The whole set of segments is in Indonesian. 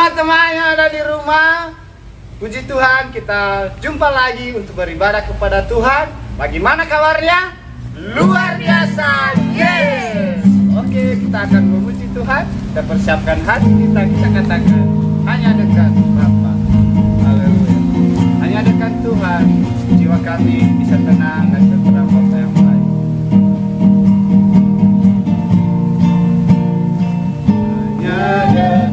Teman-teman yang ada di rumah, puji Tuhan kita jumpa lagi untuk beribadah kepada Tuhan. Bagaimana kabarnya? Luar biasa, yes! Oke, kita akan memuji Tuhan. Kita persiapkan hati kita katakan hanya dekat Bapa. Haleluya. Hanya dekat Tuhan, jiwa kami bisa tenang dan terang Bapa yang baik. Hanya dekat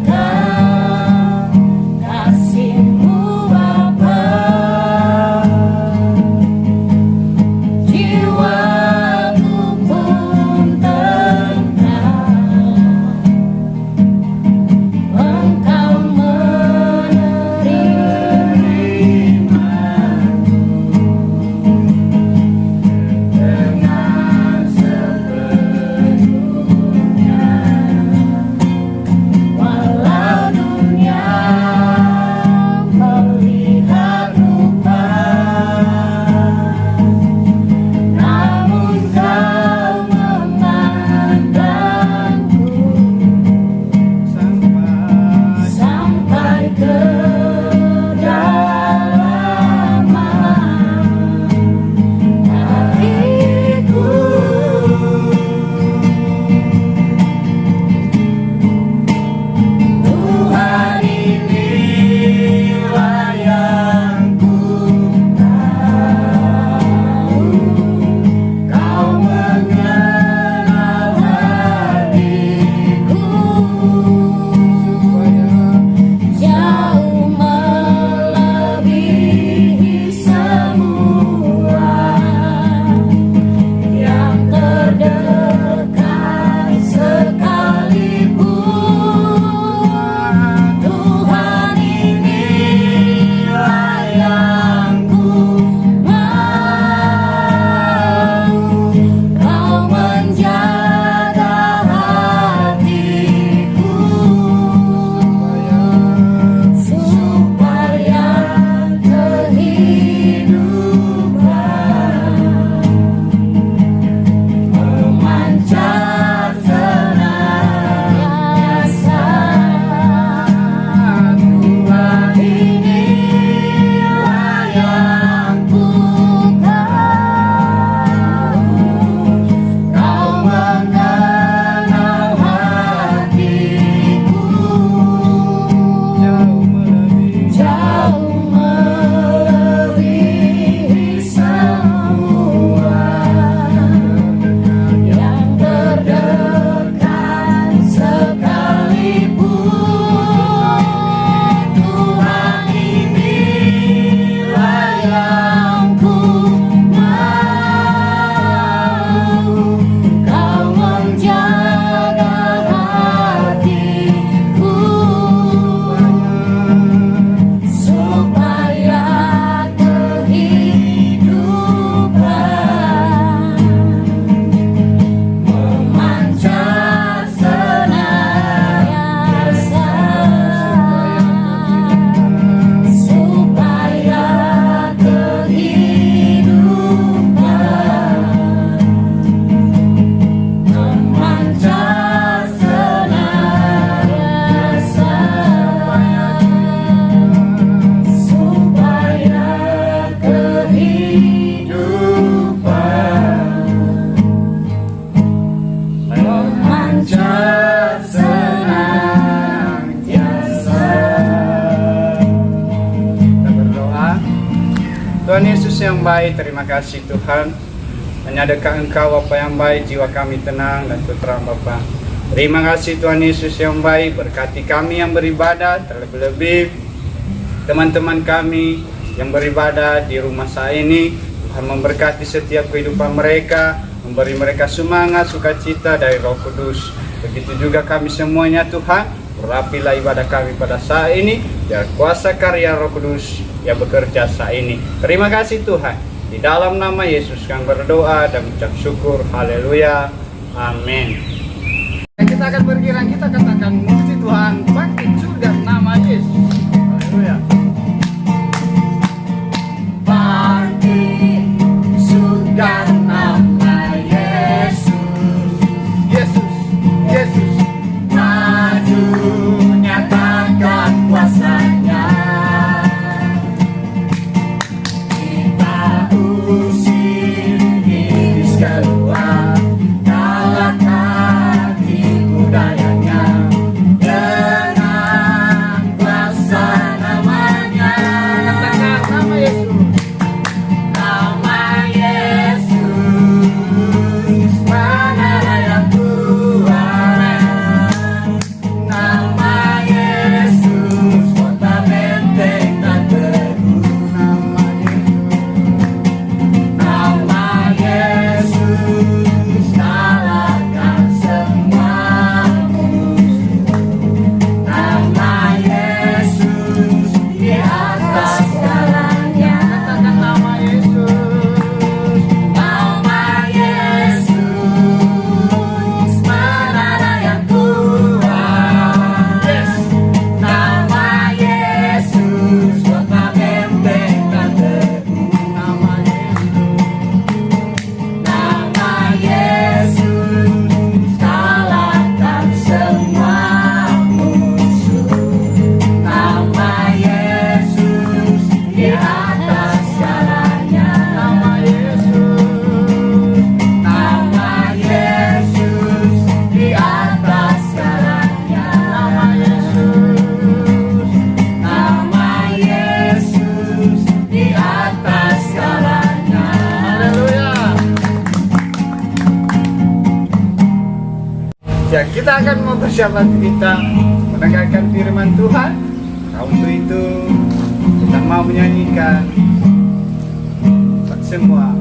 Tuhan Yesus yang baik, terima kasih Tuhan. Hanya dekat Engkau Bapa yang baik, jiwa kami tenang dan terang Bapa. Terima kasih Tuhan Yesus yang baik, berkati kami yang beribadah, terlebih-lebih teman-teman kami yang beribadah di rumah saya ini. Tuhan memberkati setiap kehidupan mereka, memberi mereka semangat, sukacita dari Roh Kudus. Begitu juga kami semuanya Tuhan, urapilah ibadah kami pada saat ini, biar kuasa karya Roh Kudus yang bekerja saat ini. Terima kasih Tuhan. Di dalam nama Yesus kami berdoa dan mengucap syukur. Haleluya. Amin. Kita akan berkiraan, kita katakan puji Tuhan, bangkit surga nama Yesus. Haleluya. Bangkit surga nama Yesus. Yesus, Yesus. Maju nyatakan Kita akan mempersiapkan kita mendengarkan firman Tuhan. Nah, untuk itu kita mau menyanyikan semua.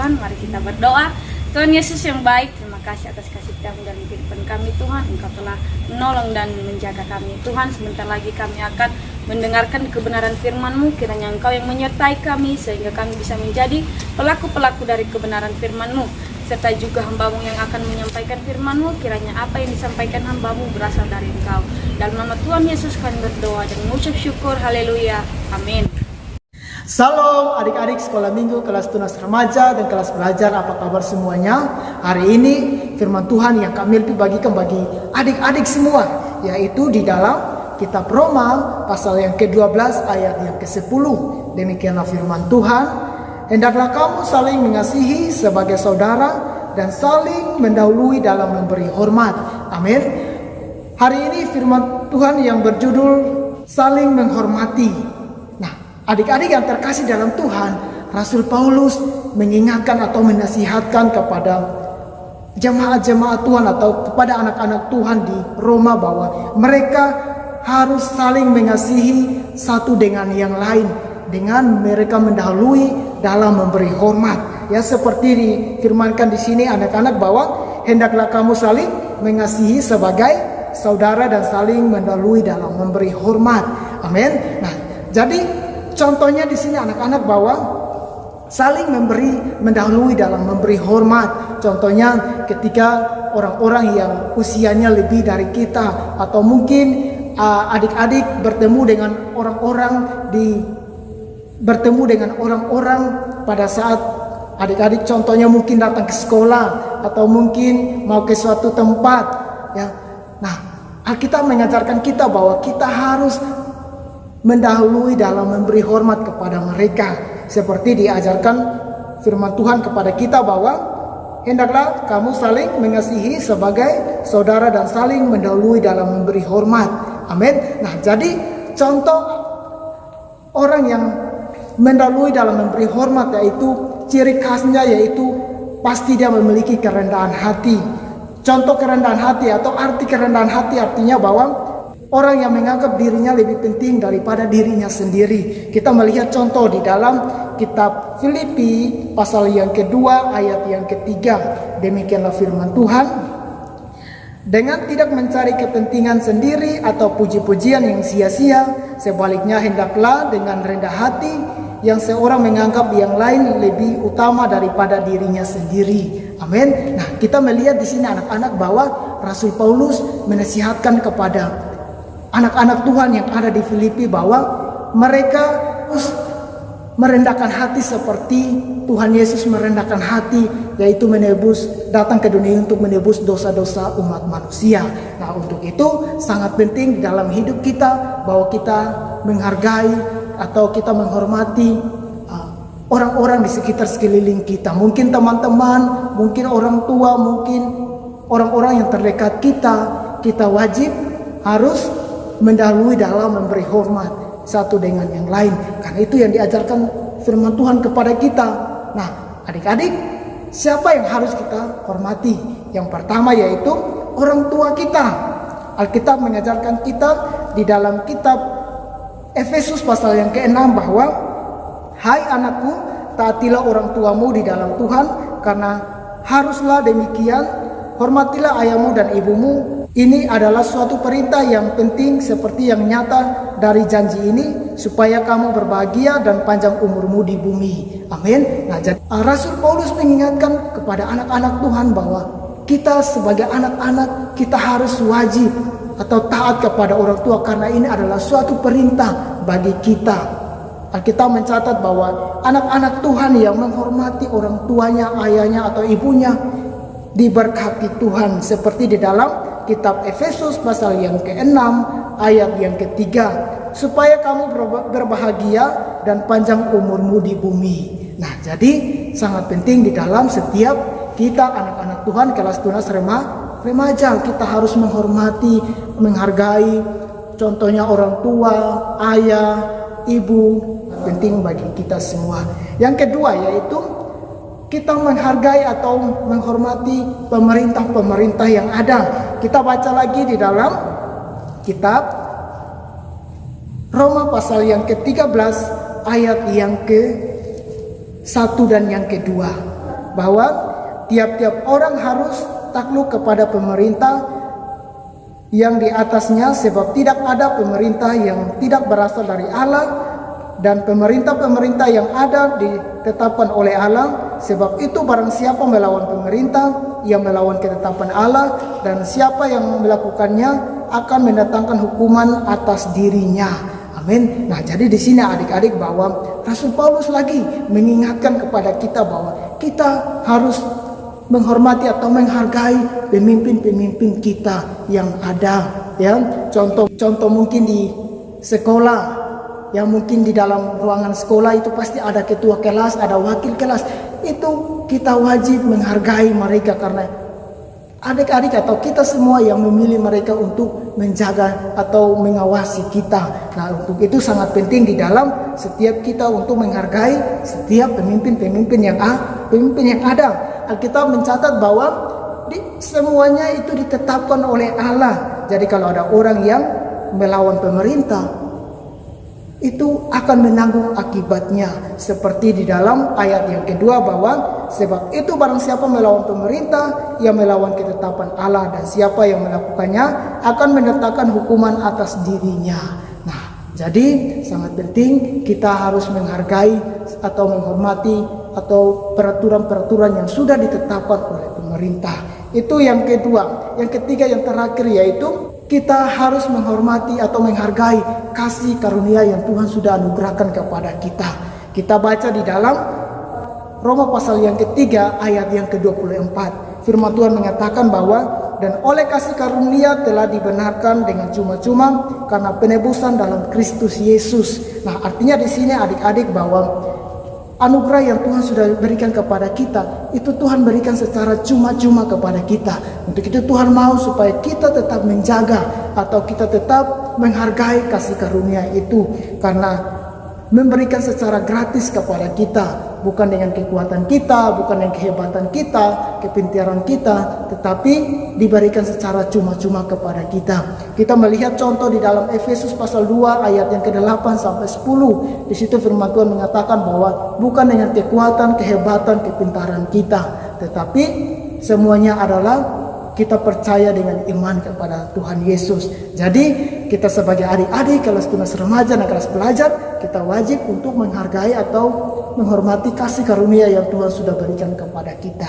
Mari kita berdoa. Tuhan Yesus yang baik, terima kasih atas kasih setiamu dalam kehidupan kami Tuhan. Engkau telah menolong dan menjaga kami Tuhan. Sebentar lagi kami akan mendengarkan kebenaran firman-Mu. Kiranya Engkau yang menyertai kami sehingga kami bisa menjadi pelaku-pelaku dari kebenaran firman-Mu. Serta juga hamba-Mu yang akan menyampaikan firman-Mu. Kiranya apa yang disampaikan hamba-Mu berasal dari Engkau. Dalam nama Tuhan Yesus kami berdoa dan mengucap syukur. Haleluya. Amin. Salam adik-adik sekolah minggu kelas tunas remaja dan kelas belajar, apa kabar semuanya? Hari ini firman Tuhan yang kami bagikan bagi adik-adik semua, yaitu di dalam kitab Roma pasal yang ke-12 ayat yang ke-10. Demikianlah firman Tuhan, hendaklah kamu saling mengasihi sebagai saudara dan saling mendahului dalam memberi hormat. Amin. Hari ini firman Tuhan yang berjudul saling menghormati. Adik-adik yang terkasih dalam Tuhan, Rasul Paulus mengingatkan atau menasihatkan kepada jemaat-jemaat Tuhan atau kepada anak-anak Tuhan di Roma bahwa mereka harus saling mengasihi satu dengan yang lain, dengan mereka mendahului dalam memberi hormat. Ya, seperti difirmankan di sini anak-anak bahwa hendaklah kamu saling mengasihi sebagai saudara dan saling mendahului dalam memberi hormat. Amin. Nah, jadi contohnya di sini anak-anak bahwa saling mendahului dalam memberi hormat. Contohnya ketika orang-orang yang usianya lebih dari kita, atau mungkin adik-adik bertemu dengan orang-orang pada saat adik-adik contohnya mungkin datang ke sekolah atau mungkin mau ke suatu tempat, ya. Nah, Alkitab mengajarkan kita bahwa kita harus mendahului dalam memberi hormat kepada mereka, seperti diajarkan firman Tuhan kepada kita bahwa hendaklah kamu saling mengasihi sebagai saudara dan saling mendahului dalam memberi hormat. Amin. Nah, jadi contoh orang yang mendahului dalam memberi hormat, yaitu ciri khasnya yaitu pasti dia memiliki kerendahan hati. Contoh kerendahan hati atau arti kerendahan hati artinya bahwa orang yang menganggap dirinya lebih penting daripada dirinya sendiri. Kita melihat contoh di dalam kitab Filipi pasal yang kedua ayat yang ketiga. Demikianlah firman Tuhan. Dengan tidak mencari kepentingan sendiri atau puji-pujian yang sia-sia, sebaliknya hendaklah dengan rendah hati yang seorang menganggap yang lain lebih utama daripada dirinya sendiri. Amin. Nah, kita melihat di sini anak-anak bahwa Rasul Paulus menasihatkan kepada anak-anak Tuhan yang ada di Filipi bahwa mereka harus merendahkan hati seperti Tuhan Yesus merendahkan hati, yaitu datang ke dunia untuk menebus dosa-dosa umat manusia. Nah, untuk itu sangat penting dalam hidup kita bahwa kita menghargai atau kita menghormati orang-orang di sekitar sekeliling kita. Mungkin teman-teman, mungkin orang tua, mungkin orang-orang yang terdekat kita. Kita wajib harus mendahului dalam memberi hormat satu dengan yang lain. Karena itu yang diajarkan firman Tuhan kepada kita. Nah, adik-adik, siapa yang harus kita hormati? Yang pertama yaitu orang tua kita. Alkitab mengajarkan kita di dalam kitab Efesus pasal yang ke-6 bahwa hai anakku, taatilah orang tuamu di dalam Tuhan, karena haruslah demikian. Hormatilah ayahmu dan ibumu. Ini adalah suatu perintah yang penting seperti yang nyata dari janji ini, supaya kamu berbahagia dan panjang umurmu di bumi. Amin. Nah, jadi Rasul Paulus mengingatkan kepada anak-anak Tuhan bahwa kita sebagai anak-anak, kita harus wajib atau taat kepada orang tua, karena ini adalah suatu perintah bagi kita. Alkitab mencatat bahwa anak-anak Tuhan yang menghormati orang tuanya, ayahnya atau ibunya, diberkati Tuhan, seperti di dalam kitab Efesus pasal yang ke-6 ayat yang ketiga, supaya kamu berbahagia dan panjang umurmu di bumi. Nah, jadi sangat penting di dalam setiap kita anak-anak Tuhan kelas tunas remaja, kita harus menghormati, menghargai contohnya orang tua, ayah, ibu, penting bagi kita semua. Yang kedua yaitu kita menghargai atau menghormati pemerintah-pemerintah yang ada. Kita baca lagi di dalam kitab Roma pasal yang ke-13 ayat yang ke-1 dan yang ke-2, bahwa tiap-tiap orang harus takluk kepada pemerintah yang di atasnya, sebab tidak ada pemerintah yang tidak berasal dari Allah, dan pemerintah-pemerintah yang ada ditetapkan oleh Allah. Sebab itu barang siapa melawan pemerintah, ia melawan ketetapan Allah, dan siapa yang melakukannya akan mendatangkan hukuman atas dirinya. Amin. Nah, jadi di sini adik-adik bahwa Rasul Paulus lagi mengingatkan kepada kita bahwa kita harus menghormati atau menghargai pemimpin-pemimpin kita yang ada. Ya, contoh mungkin di sekolah. Yang mungkin di dalam ruangan sekolah itu pasti ada ketua kelas, ada wakil kelas. Itu kita wajib menghargai mereka, karena adik-adik atau kita semua yang memilih mereka untuk menjaga atau mengawasi kita. Nah, untuk itu sangat penting di dalam setiap kita untuk menghargai setiap pemimpin-pemimpin yang ada. Alkitab mencatat bahwa semuanya itu ditetapkan oleh Allah. Jadi kalau ada orang yang melawan pemerintah, itu akan menanggung akibatnya, seperti di dalam ayat yang kedua bahwa sebab itu barang siapa melawan pemerintah, ia melawan ketetapan Allah, dan siapa yang melakukannya akan mendatangkan hukuman atas dirinya. Nah, jadi sangat penting kita harus menghargai atau menghormati atau peraturan-peraturan yang sudah ditetapkan oleh pemerintah. Itu yang kedua. Yang ketiga, yang terakhir, yaitu kita harus menghormati atau menghargai kasih karunia yang Tuhan sudah anugerahkan kepada kita. Kita baca di dalam Roma pasal yang ketiga ayat yang ke-24. Firman Tuhan mengatakan bahwa dan oleh kasih karunia telah dibenarkan dengan cuma-cuma karena penebusan dalam Kristus Yesus. Nah, artinya di sini adik-adik bahwa anugerah yang Tuhan sudah berikan kepada kita, itu Tuhan berikan secara cuma-cuma kepada kita. Untuk itu Tuhan mau supaya kita tetap menjaga atau kita tetap menghargai kasih karunia itu. Karena memberikan secara gratis kepada kita, bukan dengan kekuatan kita, bukan dengan kehebatan kita, kepintaran kita, tetapi diberikan secara cuma-cuma kepada kita. Kita melihat contoh di dalam Efesus pasal 2 ayat yang ke-8 sampai 10. Di situ firman Tuhan mengatakan bahwa bukan dengan kekuatan, kehebatan, kepintaran kita, tetapi semuanya adalah kita percaya dengan iman kepada Tuhan Yesus. Jadi kita sebagai adik-adik kelas tunas remaja dan kelas pelajar, kita wajib untuk menghargai atau menghormati kasih karunia yang Tuhan sudah berikan kepada kita.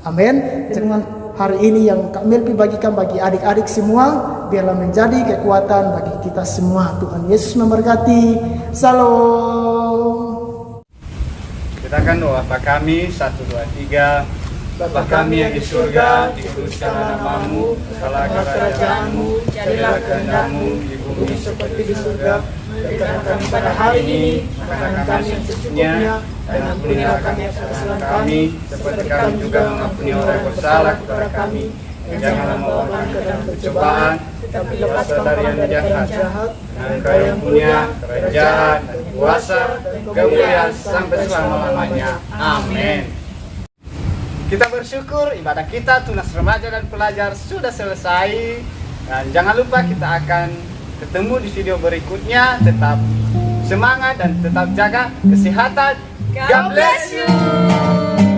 Amin. Dengan hari ini yang Kak Melpi bagikan bagi adik-adik semua, biarlah menjadi kekuatan bagi kita semua. Tuhan Yesus memberkati. Salam. Kita akan doa Bapa kami, 1, 2, 3. Bapa kami yang di surga, dikuduskanlah namamu, segala kerajaanmu, jadilah kehendak-Mu di bumi seperti di surga. Berikanlah kami pada hari ini makanan kami yang secukupnya, dan ampunilah kami atas kesalahan kami, seperti kami juga mengampuni orang yang bersalah kepada kami. Dan janganlah membawa kami ke dalam pencobaan, tetapi lepaskan kami dari yang jahat. Dan Engkau yang punya kerajaan dan kuasa dan kemuliaan sampai selama-lamanya. Amin. Kita bersyukur ibadah kita tunas remaja dan pelajar sudah selesai. Dan jangan lupa kita akan ketemu di video berikutnya. Tetap semangat dan tetap jaga kesehatan. God bless you.